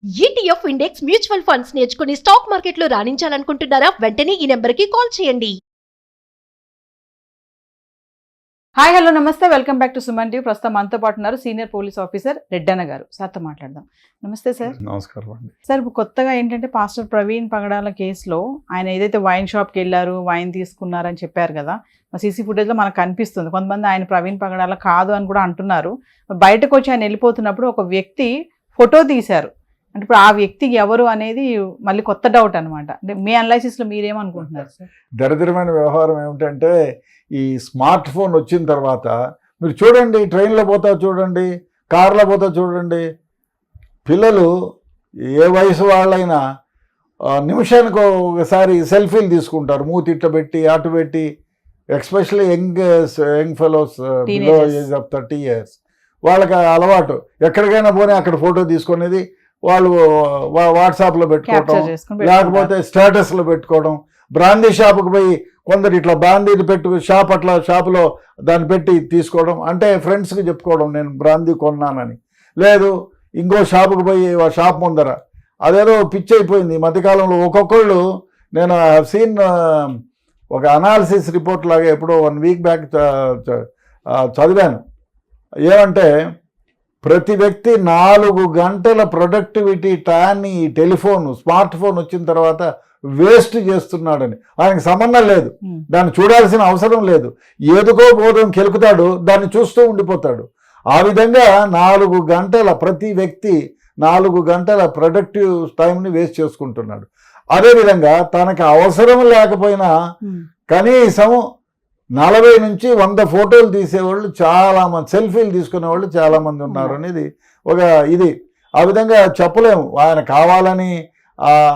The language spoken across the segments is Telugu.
ఈటీఎఫ్ ఇండెక్స్ మ్యూచువల్ ఫండ్స్ నేర్చుకుని స్టాక్ మార్కెట్లో రాణించాలనుకుంటున్నారా? వెంటనే ఈ నెంబర్కి కాల్ చేయండి. హాయ్ హలో నమస్తే, welcome back to Suman TV. ప్రస్తుతం మనతో పాటు ఉన్నారు సీనియర్ పోలీస్ ఆఫీసర్ రెడ్డన్న గారు. సార్తో మాట్లాడదాం. నమస్తే సార్. నమస్కారం అండి. సార్, ఇప్పుడు కొత్తగా ఏంటంటే పాస్టర్ ప్రవీణ్ పగడాల కేసులో ఆయన ఏదైతే వైన్ షాప్కి వెళ్ళారు, వైన్ తీసుకున్నారని చెప్పారు కదా, సీసీ ఫుటేజ్లో మనకు కనిపిస్తుంది. కొంతమంది ఆయన ప్రవీణ్ పగడాల కాదు అని కూడా అంటున్నారు. బయటకు వచ్చి ఆయన వెళ్ళిపోతున్నప్పుడు ఒక వ్యక్తి ఫోటో తీశారు. అంటే ఇప్పుడు ఆ వ్యక్తి ఎవరు అనేది మళ్ళీ కొత్త డౌట్ అనమాట. అంటే మీ అనాలిసిస్లో మీరేమనుకుంటున్నారు సార్? దరిద్రమైన వ్యవహారం ఏమిటంటే, ఈ స్మార్ట్ ఫోన్ వచ్చిన తర్వాత మీరు చూడండి, ట్రైన్లో పోతా చూడండి, కార్లో పోతా చూడండి, పిల్లలు ఏ వయసు వాళ్ళైనా నిమిషానికి ఒకసారి సెల్ఫీలు తీసుకుంటారు. మూతి ఇట్ట పెట్టి అటు పెట్టి, especially young fellows below age of 30 years వాళ్ళకి అలవాటు. ఎక్కడికైనా పోనీ అక్కడ ఫోటో తీసుకునేది, వాళ్ళు వాట్సాప్లో పెట్టుకోవడం, లేకపోతే స్టేటస్లో పెట్టుకోవడం. బ్రాందీ షాపుకి పోయి కొందరు ఇట్లా బ్రాందీని షాపులో దాన్ని పెట్టి తీసుకోవడం, అంటే ఫ్రెండ్స్కి చెప్పుకోవడం నేను బ్రాందీ కొన్నానని. లేదు, ఇంకో షాపుకి పోయి ఆ షాప్ ముందర అదేదో పిచ్చి అయిపోయింది ఈ మధ్యకాలంలో. ఒక్కొక్కళ్ళు నేను సీన్ ఒక అనాలిసిస్ రిపోర్ట్ లాగా ఎప్పుడో 1 week బ్యాక్ చదివాను. ఏమంటే ప్రతి వ్యక్తి 4 గంటల ప్రొడక్టివిటీ టైంని ఈ స్మార్ట్ ఫోన్ వచ్చిన తర్వాత వేస్ట్ చేస్తున్నాడని. ఆయనకు సంబంధం లేదు, దాన్ని చూడాల్సిన అవసరం లేదు. ఏదుకో బోధం కెలుకుతాడు, దాన్ని చూస్తూ ఉండిపోతాడు. ఆ విధంగా 4 గంటల ప్రతి వ్యక్తి 4 గంటల ప్రొడక్టివ్ టైంని వేస్ట్ చేసుకుంటున్నాడు. అదేవిధంగా తనకు అవసరం లేకపోయినా కనీసం 40 నుంచి 100 ఫోటోలు తీసేవాళ్ళు చాలామంది, సెల్ఫీలు తీసుకునేవాళ్ళు చాలామంది ఉన్నారు అనేది ఒక ఇది. ఆ విధంగా చెప్పలేము. ఆయన కావాలని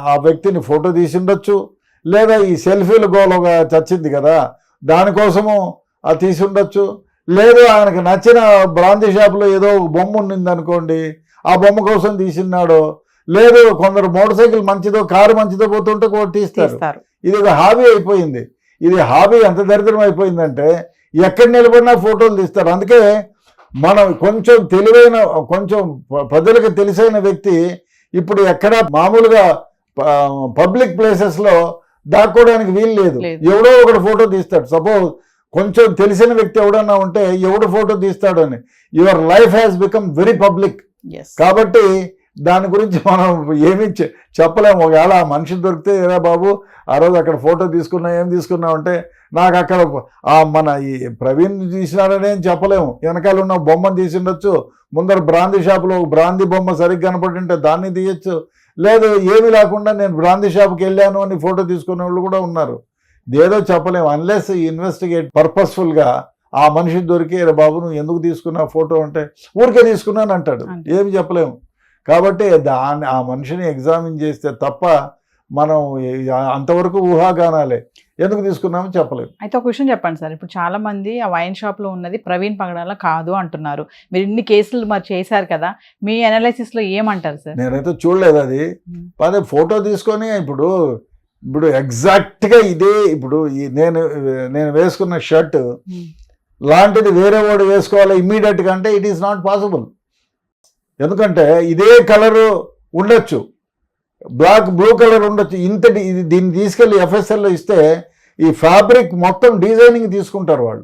ఆ వ్యక్తిని ఫోటో తీసిండొచ్చు, లేదా ఈ సెల్ఫీలు గోలుగా చచ్చింది కదా దానికోసము అది తీసిండొచ్చు, లేదు ఆయనకు నచ్చిన బ్రాందీ షాపులో ఏదో బొమ్మ ఉండింది అనుకోండి, ఆ బొమ్మ కోసం తీసినాడో, లేదు కొందరు మోటార్ సైకిల్ మంచిదో కారు మంచిదో పోతుంటే కూడా తీస్తారు. ఇది ఒక హాబీ అయిపోయింది. ఇది హాబీ ఎంత దరిద్రం అయిపోయిందంటే ఎక్కడ నిలబడినా ఫోటోలు తీస్తారు. అందుకే మనం కొంచెం తెలివైన, కొంచెం ప్రజలకు తెలిసైన వ్యక్తి ఇప్పుడు ఎక్కడ మామూలుగా పబ్లిక్ ప్లేసెస్లో దాక్కోవడానికి వీలు లేదు. ఎవడో ఒకడు ఫోటో తీస్తాడు. సపోజ్ కొంచెం తెలిసిన వ్యక్తి ఎవడన్నా ఉంటే ఎవడు ఫోటో తీస్తాడు అని. Your life has become very public. కాబట్టి దాని గురించి మనం ఏమీ చెప్పలేము. ఒకవేళ ఆ మనిషి దొరికితే, ఏరా బాబు ఆ రోజు అక్కడ ఫోటో తీసుకున్నా, ఏం తీసుకున్నావు అంటే, నాకు అక్కడ మన ఈ ప్రవీణ్ తీసినాడని ఏం చెప్పలేము. వెనకాల ఉన్న బొమ్మను తీసిండొచ్చు, ముందర బ్రాందీ షాపులో బ్రాందీ బొమ్మ సరిగ్గా కనపడింటే దాన్ని తీయచ్చు, లేదు ఏమీ లేకుండా నేను బ్రాందీ షాప్కి వెళ్ళాను అని ఫోటో తీసుకునే వాళ్ళు కూడా ఉన్నారు. ఇదేదో చెప్పలేము. అన్లెస్ ఇన్వెస్టిగేట్ పర్పస్ఫుల్గా ఆ మనిషి దొరికి, బాబు నువ్వు ఎందుకు తీసుకున్నావు ఫోటో అంటే, ఊరికే తీసుకున్నాను అంటాడు. ఏమి చెప్పలేము. కాబట్టి ఆ మనిషిని ఎగ్జామిన్ చేస్తే తప్ప మనం అంతవరకు ఊహాగానాలే, ఎందుకు తీసుకున్నామో చెప్పలేము. అయితే ఒక విషయం చెప్పండి సార్, ఇప్పుడు చాలా మంది ఆ వైన్ షాప్ లో ఉన్నది ప్రవీణ్ పగడాల కాదు అంటున్నారు. మీరు ఇన్ని కేసులు మరి చేశారు కదా, మీ అనాలిసిస్ లో ఏమంటారు సార్? నేనైతే చూడలేదు అది. అదే ఫోటో తీసుకొని ఇప్పుడు ఎగ్జాక్ట్గా ఇదే, ఇప్పుడు నేను వేసుకున్న షర్ట్ లాంటిది వేరే వాడు వేసుకోవాలి ఇమ్మీడియట్గా అంటే ఇట్ ఈస్ నాట్ పాసిబుల్. ఎందుకంటే ఇదే కలరు ఉండొచ్చు, బ్లూ కలర్ ఉండొచ్చు. దీన్ని తీసుకెళ్ళి ఎఫ్ఎస్ఎల్లో ఇస్తే ఈ ఫ్యాబ్రిక్ మొత్తం డిజైనింగ్ తీసుకుంటారు వాళ్ళు.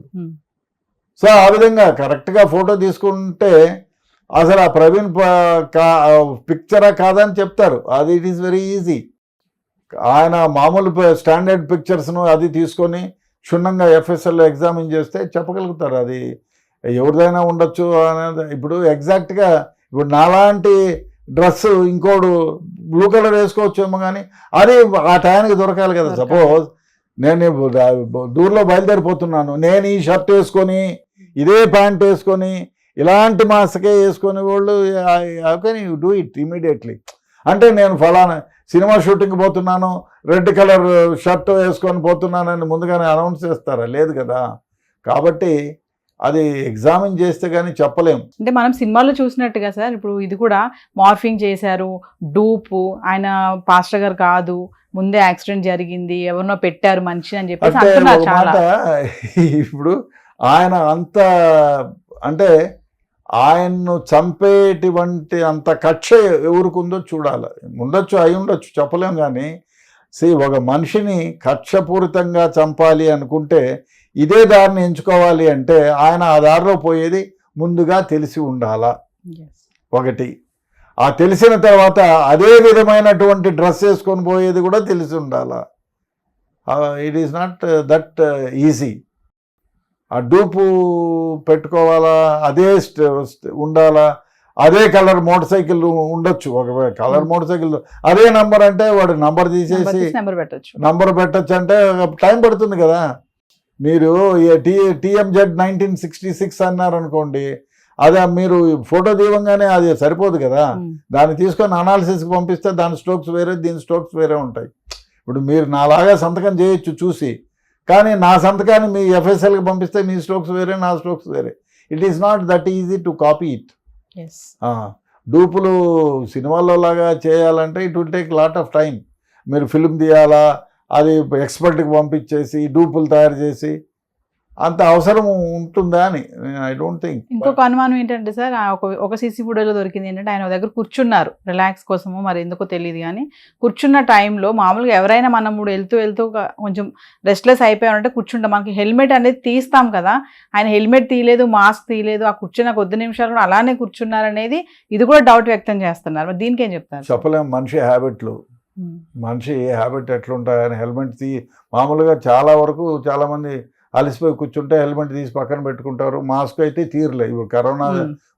సో ఆ విధంగా కరెక్ట్గా ఫోటో తీసుకుంటే అసలు ఆ ప్రవీణ్ పిక్చరా కాదని చెప్తారు. అది ఇట్ ఈస్ వెరీ ఈజీ. ఆయన మామూలు స్టాండర్డ్ పిక్చర్స్ను అది తీసుకొని క్షుణ్ణంగా ఎఫ్ఎస్ఎల్లో ఎగ్జామిన్ చేస్తే చెప్పగలుగుతారు అది ఎవరిదైనా ఉండొచ్చు అనేది. ఇప్పుడు ఎగ్జాక్ట్గా ఇప్పుడు నాలాంటి డ్రెస్ ఇంకోడు బ్లూ కలర్ వేసుకోవచ్చేమో, కానీ అది ఆ టైంకి దొరకాలి కదా. సపోజ్ నేను దూరంలో బయలుదేరిపోతున్నాను, నేను ఈ షర్ట్ వేసుకొని ఇదే ప్యాంట్ వేసుకొని ఇలాంటి మాస్కే వేసుకొని వాళ్ళు how can you do it immediately? అంటే నేను ఫలానా సినిమా షూటింగ్కి పోతున్నాను, రెడ్ కలర్ షర్ట్ వేసుకొని పోతున్నానని ముందుగానే అనౌన్స్ చేస్తారా? లేదు కదా. కాబట్టి అది ఎగ్జామిన్ చేస్తే కానీ చెప్పలేము. అంటే మనం సినిమాలో చూసినట్టుగా సార్, ఇప్పుడు ఇది కూడా మార్ఫింగ్ చేశారు, డూపు, ఆయన పాస్టర్ గారు కాదు, ముందే యాక్సిడెంట్ జరిగింది, ఎవరినో పెట్టారు మనిషి అని చెప్పేసి అంటున్నారు చాలా. ఇప్పుడు ఆయన అంత అంటే ఆయన్ను చంపేటువంటి అంత కక్ష ఎవరికి ఉందో చూడాలి. ఉండొచ్చు, అయి ఉండొచ్చు, చెప్పలేం. కానీ ఒక మనిషిని కక్షపూరితంగా చంపాలి అనుకుంటే ఇదే దారిని ఎంచుకోవాలి అంటే ఆయన ఆ దారిలో పోయేది ముందుగా తెలిసి ఉండాలా. ఒకటి, ఆ తెలిసిన తర్వాత అదే విధమైనటువంటి డ్రెస్ వేసుకొని పోయేది కూడా తెలిసి ఉండాలా. It is not that easy. ఆ డూపు పెట్టుకోవాలా, అదే ఉండాలా, అదే కలర్ మోటార్ సైకిల్ ఉండొచ్చు. ఒక కలర్ మోటార్ సైకిల్ అదే నంబర్ అంటే వాడు నంబర్ తీసేసి నంబర్ పెట్టచ్చు అంటే టైం పడుతుంది కదా. మీరు TMZ 1966 అన్నారు అనుకోండి, అదే మీరు ఫోటో తీయంగానే అది సరిపోదు కదా. దాన్ని తీసుకొని అనాలిసిస్కి పంపిస్తే దాని స్ట్రోక్స్ వేరే, దీని స్ట్రోక్స్ వేరే ఉంటాయి. ఇప్పుడు మీరు నాలాగా సంతకం చేయొచ్చు చూసి, కానీ నా సంతకాన్ని మీ FSLకి పంపిస్తే మీ స్ట్రోక్స్ వేరే, నా స్ట్రోక్స్ వేరే. It is not that easy to copy it. డూపులు సినిమాల్లో లాగా చేయాలంటే it will take lot of time. మీరు ఫిల్మ్ తీయాలా, అది ఎక్స్పర్ట్కి పంపించేసి డూపులు తయారు చేసి అంత అవసరం ఉంటుందా అని ఐ డోంట్ థింక్. ఇంకొక అనుమానం ఏంటంటే సార్, ఒక సీసీ ఫుటేజ్లో దొరికింది ఏంటంటే ఆయన దగ్గర కూర్చున్నారు రిలాక్స్ కోసమో మరి ఎందుకో తెలియదు, కానీ కూర్చున్న టైంలో మామూలుగా ఎవరైనా మనం వెళ్తూ కొంచెం రెస్ట్లెస్ అయిపోయామంటే కూర్చుంటాం, మనకి హెల్మెట్ అనేది తీస్తాం కదా, ఆయన హెల్మెట్ తీయలేదు, మాస్క్ తీయలేదు, ఆ కూర్చున్న కొద్ది నిమిషాలు కూడా అలానే కూర్చున్నారు అనేది ఇది కూడా డౌట్ వ్యక్తం చేస్తున్నారు. మరి దీనికి ఏం చెప్తారు? చెప్పలేము, మనిషి హ్యాబిట్లు, మనిషి హ్యాబిట్ ఎట్లుంటాయని. హెల్మెట్ మామూలుగా చాలా వరకు చాలామంది అలసిపోయి కూర్చుంటే హెల్మెట్ తీసి పక్కన పెట్టుకుంటారు. మాస్క్ అయితే తీరులే. ఇప్పుడు కరోనా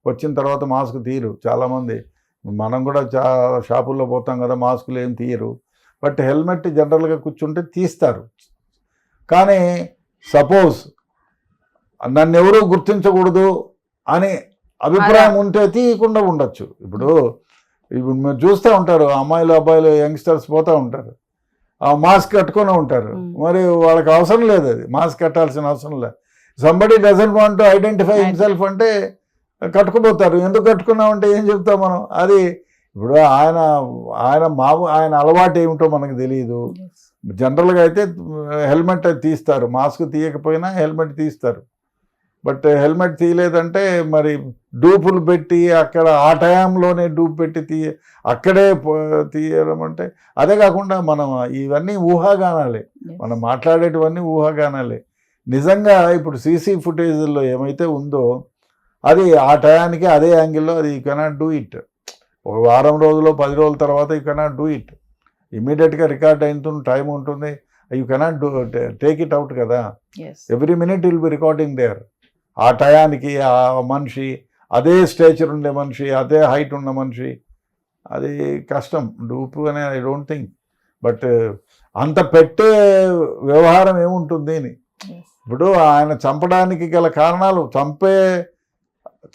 వచ్చిన తర్వాత మాస్క్ తీరు చాలామంది. మనం కూడా చాలా షాపుల్లో పోతాం కదా, మాస్కులు ఏం తీయరు. బట్ హెల్మెట్ జనరల్గా కూర్చుంటే తీస్తారు. కానీ సపోజ్ నన్ను ఎవరూ గుర్తించకూడదు అని అభిప్రాయం ఉంటే తీయకుండా ఉండొచ్చు. ఇప్పుడు మీరు చూస్తూ ఉంటారు, అమ్మాయిలు అబ్బాయిలు యంగ్స్టర్స్ పోతూ ఉంటారు, మాస్క్ కట్టుకుని ఉంటారు. మరి వాళ్ళకి అవసరం లేదు, అది మాస్క్ కట్టాల్సిన అవసరం లేదు. Somebody doesn't want to identify himself అంటే కట్టుకుపోతారు. ఎందుకు కట్టుకున్నామంటే ఏం చెప్తాం మనం? అది ఇప్పుడు ఆయన అలవాటు ఏమిటో మనకు తెలియదు. జనరల్గా అయితే హెల్మెట్ తీస్తారు, మాస్క్ తీయకపోయినా హెల్మెట్ తీస్తారు. బట్ హెల్మెట్ తీయలేదంటే మరి డూపులు పెట్టి అక్కడ ఆ టైంలోనే డూప్ పెట్టి అక్కడే తీయడం అంటే, అదే కాకుండా మనం ఇవన్నీ ఊహాగానాలే, మనం మాట్లాడేటివన్నీ ఊహాగానాలే. నిజంగా ఇప్పుడు సీసీ ఫుటేజ్లో ఏమైతే ఉందో అది ఆ టయానికి అదే యాంగిల్లో అది యూ కెనాట్ డూ ఇట్. ఒక వారం రోజులు 10 రోజుల తర్వాత యూ కెనాట్ డూ ఇట్. ఇమీడియట్గా రికార్డ్ అయిన టైం ఉంటుంది, you cannot do take it out కదా. Every minute will be recording there. ఆ టయానికి ఆ మనిషి, అదే స్టేచర్ ఉండే మనిషి, అదే హైట్ ఉన్న మనిషి, అది కష్టం డూపు అని ఐ డోంట్ థింక్. బట్ అంత పెట్టే వ్యవహారం ఏముంటుంది అని. ఇప్పుడు ఆయన చంపడానికి గల కారణాలు,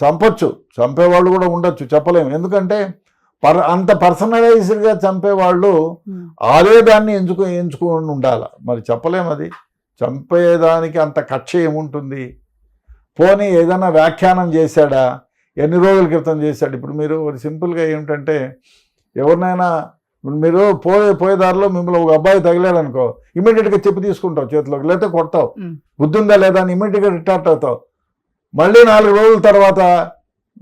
చంపొచ్చు, చంపేవాళ్ళు కూడా ఉండొచ్చు, చెప్పలేము. ఎందుకంటే అంత పర్సనలైజ్డ్గా చంపేవాళ్ళు అదే దాన్ని ఎంచుకొని ఉండాలి. మరి చెప్పలేము, అది చంపేదానికి అంత కక్ష ఏముంటుంది. పోనీ ఏదైనా వ్యాఖ్యానం చేశాడా, ఎన్ని రోజుల క్రితం చేశాడు. ఇప్పుడు మీరు సింపుల్గా ఏమిటంటే, ఎవరినైనా మీరు పోయే దారిలో మిమ్మల్ని ఒక అబ్బాయి తగిలాడు అనుకో, ఇమీడియట్గా చెప్పి తీసుకుంటావు చేతిలోకి, లేకపోతే కొడతావు. బుద్ధి ఉందా లేదా అని ఇమీడియట్గా రిటార్ట్ అవుతావు. మళ్ళీ 4 రోజుల తర్వాత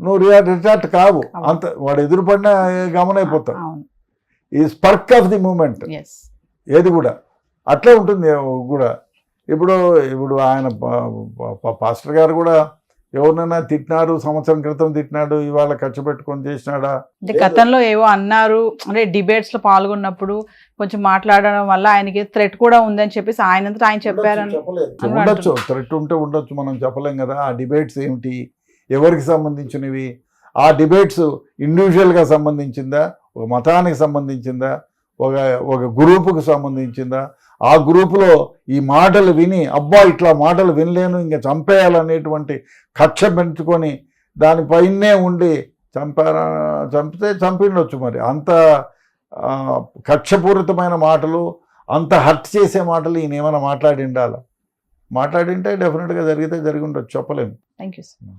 నువ్వు రిటార్ట్ కావు, అంత వాడు ఎదురుపడినా గమనైపోతావు. ఈ స్పర్క్ ఆఫ్ ది మూమెంట్ ఏది కూడా అట్లే ఉంటుంది కూడా. ఇప్పుడు ఆయన పాస్టర్ గారు కూడా ఎవరినైనా తిట్టినారు, సంవత్సరం క్రితం తిట్టినాడు, ఇవాళ ఖర్చు పెట్టుకొని చేసినాడా? అంటే గతంలో ఏవో అన్నారు, అంటే డిబేట్స్ లో పాల్గొన్నప్పుడు కొంచెం మాట్లాడడం వల్ల ఆయనకి థ్రెట్ కూడా ఉందని చెప్పేసి ఆయనంతా ఆయన చెప్పారని. ఉండొచ్చు, థ్రెట్ ఉంటే ఉండొచ్చు, మనం చెప్పలేం కదా. ఆ డిబేట్స్ ఏమిటి, ఎవరికి సంబంధించినవి? ఆ డిబేట్స్ ఇండివిజువల్గా సంబంధించిందా, ఒక మతానికి సంబంధించిందా, ఒక గ్రూపుకు సంబంధించిందా? ఆ గ్రూపులో ఈ మాటలు విని అబ్బా ఇట్లా మాటలు వినలేను ఇంకా చంపేయాలనేటువంటి కక్ష పెంచుకొని దానిపైనే ఉండి చంపితే చంపిండొచ్చు. మరి అంత కక్షపూరితమైన మాటలు, అంత హర్ట్ చేసే మాటలు ఈయన ఏమైనా మాట్లాడింటే డెఫినెట్గా జరిగితే జరిగి ఉండొచ్చు, చెప్పలేము. Thank you sir.